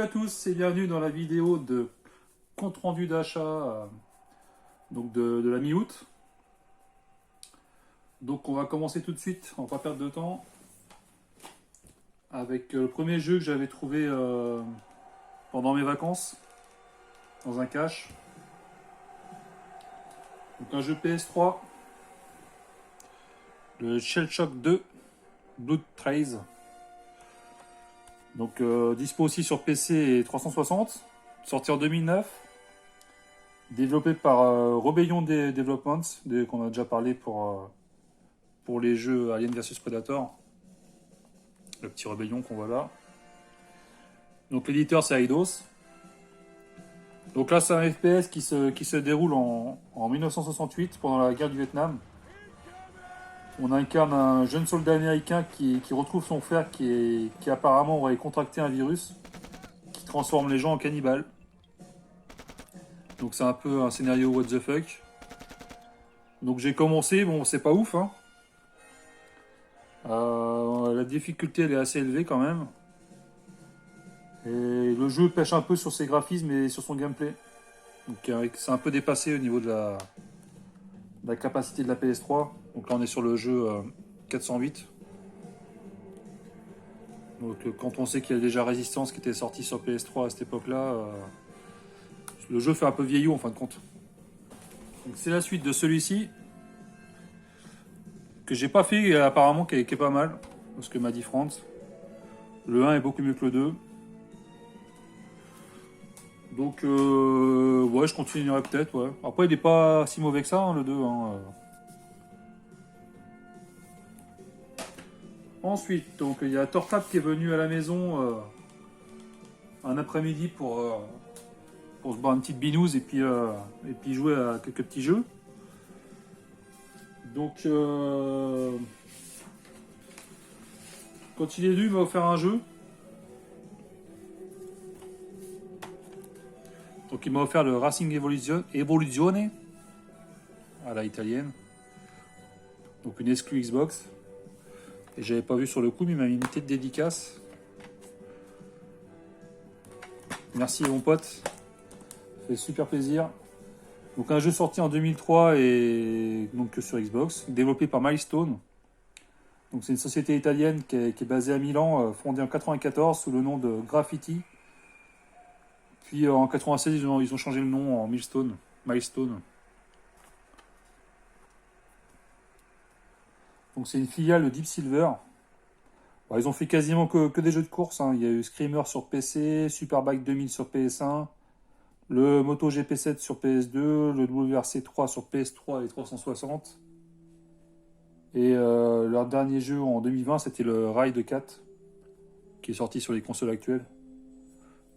Salut à tous et bienvenue dans la vidéo de compte rendu d'achat donc de la mi-août. Donc on va commencer tout de suite, on va pas perdre de temps, avec le premier jeu que j'avais trouvé pendant mes vacances dans un cache. Donc un jeu PS3, le Shell Shock 2 Blood Trace. Donc dispo aussi sur PC et 360, sorti en 2009, développé par Rebellion Development, qu'on a déjà parlé pour les jeux Alien vs Predator, le petit Rebellion qu'on voit là. Donc l'éditeur c'est Eidos. Donc là c'est un FPS qui se déroule en 1968 pendant la guerre du Vietnam. On incarne un jeune soldat américain qui retrouve son frère qui apparemment aurait contracté un virus qui transforme les gens en cannibales. Donc c'est un peu un scénario what the fuck. Donc j'ai commencé, bon c'est pas ouf hein. La difficulté elle est assez élevée quand même. Et le jeu pêche un peu sur ses graphismes et sur son gameplay. Donc c'est un peu dépassé au niveau de la capacité de la PS3. Donc là on est sur le jeu 408. Donc quand on sait qu'il y a déjà Resistance qui était sorti sur PS3 à cette époque-là, le jeu fait un peu vieillot en fin de compte. Donc c'est la suite de celui-ci que j'ai pas fait apparemment qui est pas mal, parce que m'a dit France. Le 1 est beaucoup mieux que le 2. Donc ouais, je continuerai peut-être, ouais. Après il est pas si mauvais que ça hein, le 2 hein. Ensuite, donc il y a Tortap qui est venu à la maison un après-midi pour se boire une petite binouse et puis jouer à quelques petits jeux. Donc quand il est venu, il m'a offert un jeu. Donc il m'a offert le Racing Evoluzione à la italienne. Donc une exclue Xbox. Et j'avais pas vu sur le coup, mais il m'a mis une petite dédicace. Merci mon pote. Ça fait super plaisir. Donc un jeu sorti en 2003 et donc que sur Xbox, développé par Milestone. Donc c'est une société italienne qui est basée à Milan, fondée en 94 sous le nom de Graffiti. Puis en 96 ils ont changé le nom en Milestone. Donc c'est une filiale de Deep Silver. Bon, ils ont fait quasiment que des jeux de course. Hein. Il y a eu Screamer sur PC, Superbike 2000 sur PS1, le Moto GP7 sur PS2, le WRC3 sur PS3 et 360. Et leur dernier jeu en 2020, c'était le Ride 4, qui est sorti sur les consoles actuelles.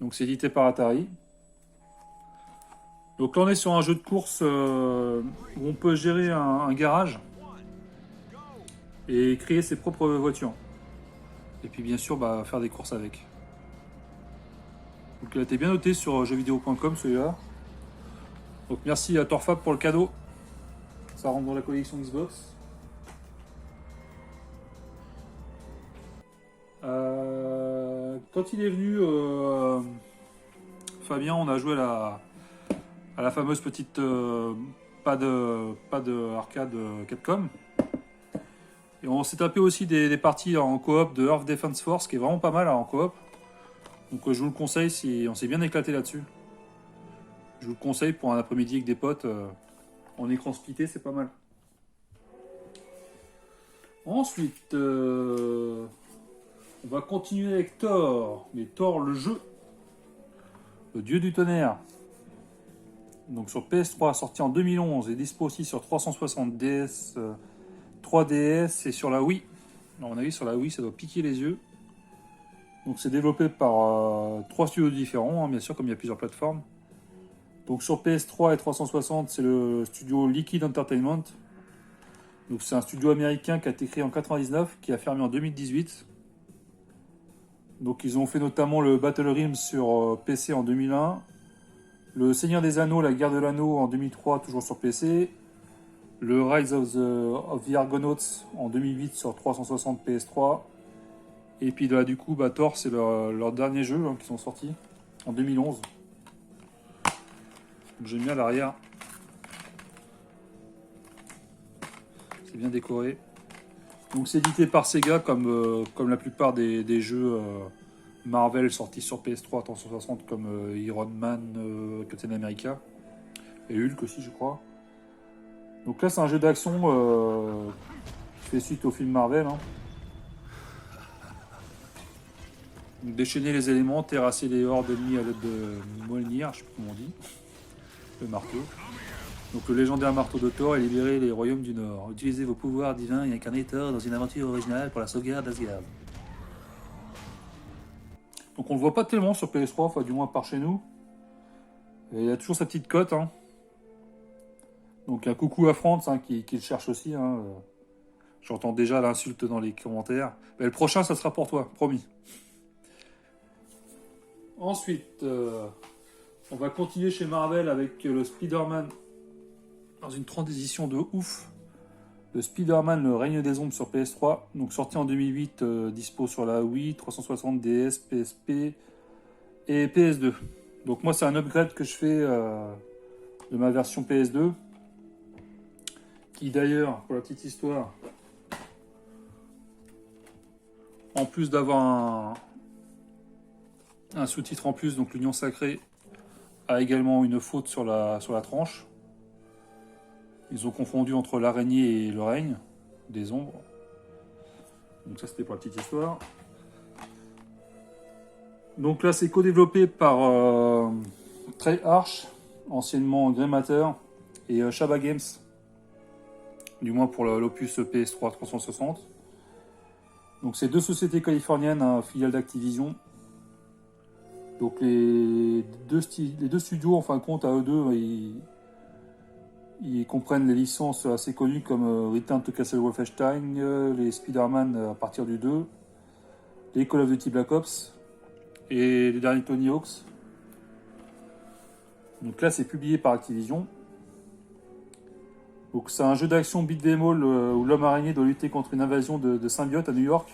Donc c'est édité par Atari. Donc là on est sur un jeu de course où on peut gérer un garage et créer ses propres voitures. Et puis bien sûr faire des courses avec. Donc il a été bien noté sur jeuxvideo.com celui-là. Donc merci à Torfab pour le cadeau. Ça rentre dans la collection Xbox. Quand il est venu, Fabien, on a joué à la fameuse petite pad arcade Capcom. Et on s'est tapé aussi des parties en coop de Earth Defense Force, qui est vraiment pas mal en coop. Donc je vous le conseille, si on s'est bien éclaté là-dessus. Je vous le conseille pour un après-midi avec des potes, en écran splitté, c'est pas mal. Ensuite, on va continuer avec Thor. Mais Thor, le jeu, le dieu du tonnerre. Donc sur PS3, sorti en 2011 et dispo aussi sur 360 DS, 3DS et sur la Wii. Alors, à mon avis, sur la Wii, ça doit piquer les yeux. Donc c'est développé par 3 studios différents, hein, bien sûr, comme il y a plusieurs plateformes. Donc sur PS3 et 360, c'est le studio Liquid Entertainment. Donc c'est un studio américain qui a été créé en 99, qui a fermé en 2018. Donc ils ont fait notamment le Battle Realms sur PC en 2001, le Seigneur des Anneaux, la Guerre de l'Anneau en 2003, toujours sur PC, le Rise of the Argonauts en 2008 sur 360 PS3, et puis là du coup Thor c'est leur dernier jeu hein, qui sont sortis. en 2011. J'aime bien l'arrière. C'est bien décoré. Donc c'est édité par Sega comme la plupart des jeux Marvel sortis sur PS3 360 comme Iron Man, Captain America et Hulk aussi je crois. Donc là c'est un jeu d'action qui fait suite au film Marvel. Hein. Donc, déchaîner les éléments, terrasser les hordes ennemies à l'aide de Mjolnir, je sais plus comment on dit, le marteau. Donc le légendaire marteau de Thor et libérer les royaumes du Nord. Utilisez vos pouvoirs divins et incarnez Thor dans une aventure originale pour la sauvegarde d'Asgard. Donc on le voit pas tellement sur PS3, enfin du moins par chez nous. Et il a toujours sa petite cote. Hein. Donc un coucou à France hein, qui le cherche aussi. Hein. J'entends déjà l'insulte dans les commentaires. Mais le prochain, ça sera pour toi, promis. Ensuite, on va continuer chez Marvel avec le Spider-Man dans une transition de ouf. Le Spider-Man, le règne des ombres sur PS3, donc sorti en 2008, dispo sur la Wii, 360 DS, PSP et PS2. Donc moi c'est un upgrade que je fais de ma version PS2, qui d'ailleurs, pour la petite histoire, en plus d'avoir un sous-titre en plus, donc l'Union Sacrée, a également une faute sur la tranche. Ils ont confondu entre l'araignée et le règne des ombres. Donc ça c'était pour la petite histoire. Donc là c'est co-développé par Treyarch, anciennement Grey Matter, et Shaba Games. Du moins pour l'opus PS3 360. Donc c'est deux sociétés californiennes, hein, filiales d'Activision. Donc les deux studios en fin de compte à eux deux, ils comprennent les licences assez connues comme Return to Castle Wolfenstein, les Spider-Man à partir du 2, les Call of Duty Black Ops et les derniers Tony Hawk's. Donc là c'est publié par Activision. Donc c'est un jeu d'action beat'em all où l'homme araignée doit lutter contre une invasion de symbiotes à New York.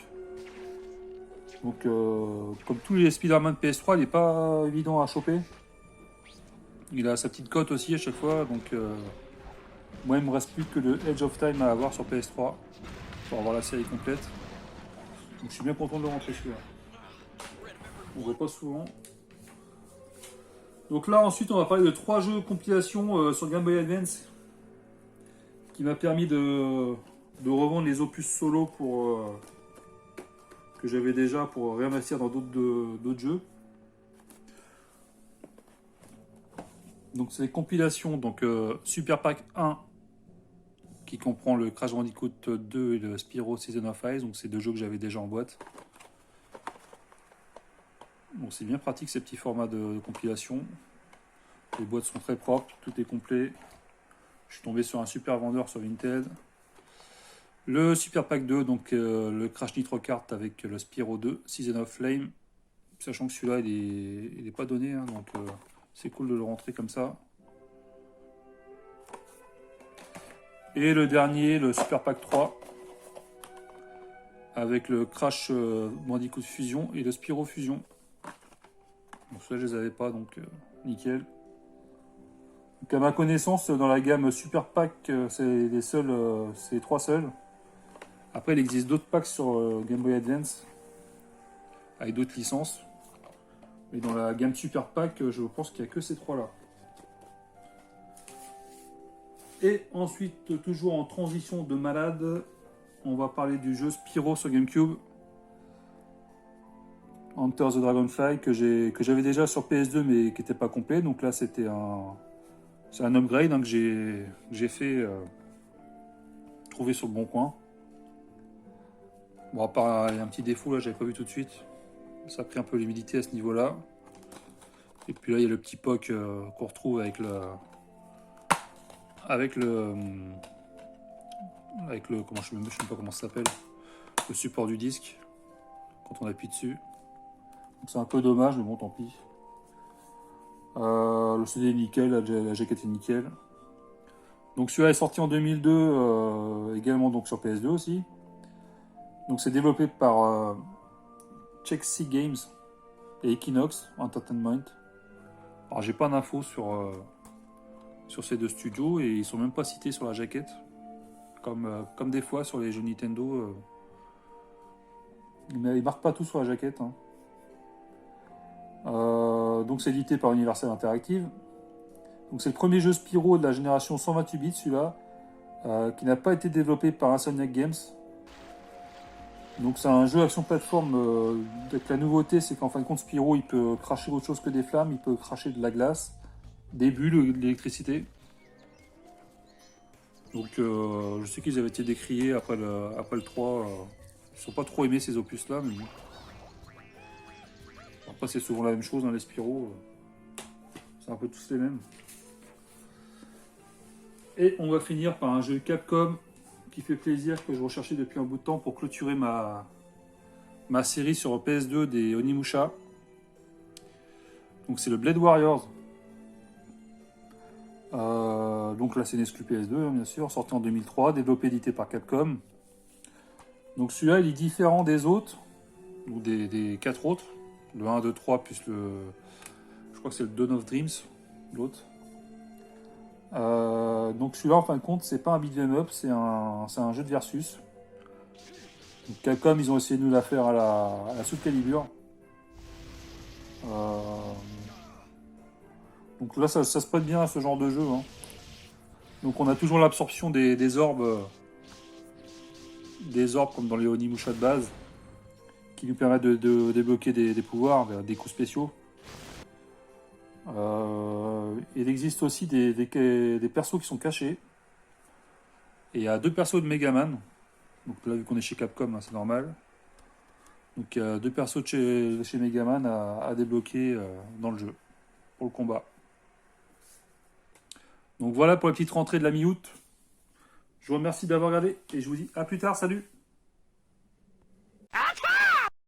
Donc comme tous les Spider-Man PS3, il n'est pas évident à choper. Il a sa petite cote aussi à chaque fois, donc moi il me reste plus que le Edge of Time à avoir sur PS3 pour avoir la série complète. Donc je suis bien content de le rentrer celui-là. On voit pas souvent. Donc là ensuite on va parler de 3 jeux compilation sur Game Boy Advance qui m'a permis de revendre les opus solo pour que j'avais déjà pour réinvestir dans d'autres jeux. Donc c'est les compilations, donc Super Pack 1 qui comprend le Crash Bandicoot 2 et le Spyro Season of Ice, donc c'est 2 jeux que j'avais déjà en boîte. Bon, c'est bien pratique ces petits formats de compilation. Les boîtes sont très propres, tout est complet. Je suis tombé sur un super vendeur sur Vinted. Le Super Pack 2, donc le Crash Nitro Kart avec le Spyro 2, Season of Flame. Sachant que celui-là, il est pas donné, hein, donc c'est cool de le rentrer comme ça. Et le dernier, le Super Pack 3, avec le Crash Bandicoot Fusion et le Spyro Fusion. Donc ceux-là, je les avais pas, donc nickel. Donc à ma connaissance, dans la gamme Super Pack, c'est les 3 seuls. Après, il existe d'autres packs sur Game Boy Advance, avec d'autres licences. Mais dans la gamme Super Pack, je pense qu'il n'y a que ces 3-là. Et ensuite, toujours en transition de malade, on va parler du jeu Spyro sur GameCube. Enter the Dragonfly, que j'avais déjà sur PS2 mais qui n'était pas complet. Donc là, c'est un upgrade hein, que j'ai fait trouver sur le bon coin. Bon, à part il y a un petit défaut là, j'avais pas vu tout de suite. Ça a pris un peu l'humidité à ce niveau-là. Et puis là, il y a le petit POC qu'on retrouve avec le comment je sais pas comment ça s'appelle, le support du disque quand on appuie dessus. Donc c'est un peu dommage, mais bon, tant pis. Le CD est nickel, la jaquette est nickel. Donc celui-là est sorti en 2002, également donc sur PS2 aussi. Donc c'est développé par Checksy Games et Equinox Entertainment. Alors j'ai pas d'infos sur ces deux studios et ils sont même pas cités sur la jaquette. Comme des fois sur les jeux Nintendo. Ils marquent pas tout sur la jaquette. Hein. Donc c'est édité par Universal Interactive. Donc c'est le premier jeu Spyro de la génération 128 bits, celui-là, qui n'a pas été développé par Insomniac Games. Donc c'est un jeu action plateforme. Avec la nouveauté, c'est qu'en fin de compte, Spyro, il peut cracher autre chose que des flammes, il peut cracher de la glace, des bulles, de l'électricité. Donc je sais qu'ils avaient été décriés après le 3. Ils sont pas trop aimés ces opus-là, mais bon. Après c'est souvent la même chose dans les Spyro. C'est un peu tous les mêmes. Et on va finir par un jeu Capcom qui fait plaisir, que je recherchais depuis un bout de temps pour clôturer ma série sur PS2 des Onimusha. Donc c'est le Blade Warriors. Donc là c'est une exclu PS2 hein, bien sûr, sorti en 2003, développé et édité par Capcom. Donc celui-là il est différent des autres, ou des 4 autres. Le 1, 2, 3 plus je crois que c'est le Dawn of Dreams, l'autre. Donc celui-là en fin de compte c'est pas un beat'em up, c'est un jeu de versus. Donc, Capcom ils ont essayé de nous la faire à la Soul Calibur. Donc là ça se prête bien à ce genre de jeu. Hein. Donc on a toujours l'absorption des orbes. Des orbes comme dans les Onimusha de base. Qui nous permettent de débloquer des pouvoirs, des coups spéciaux. Il existe aussi des persos qui sont cachés. Et il y a 2 persos de Megaman. Donc là, vu qu'on est chez Capcom, hein, c'est normal. Donc il y a 2 persos de chez Megaman à débloquer dans le jeu, pour le combat. Donc voilà pour la petite rentrée de la mi-août. Je vous remercie d'avoir regardé et je vous dis à plus tard, salut!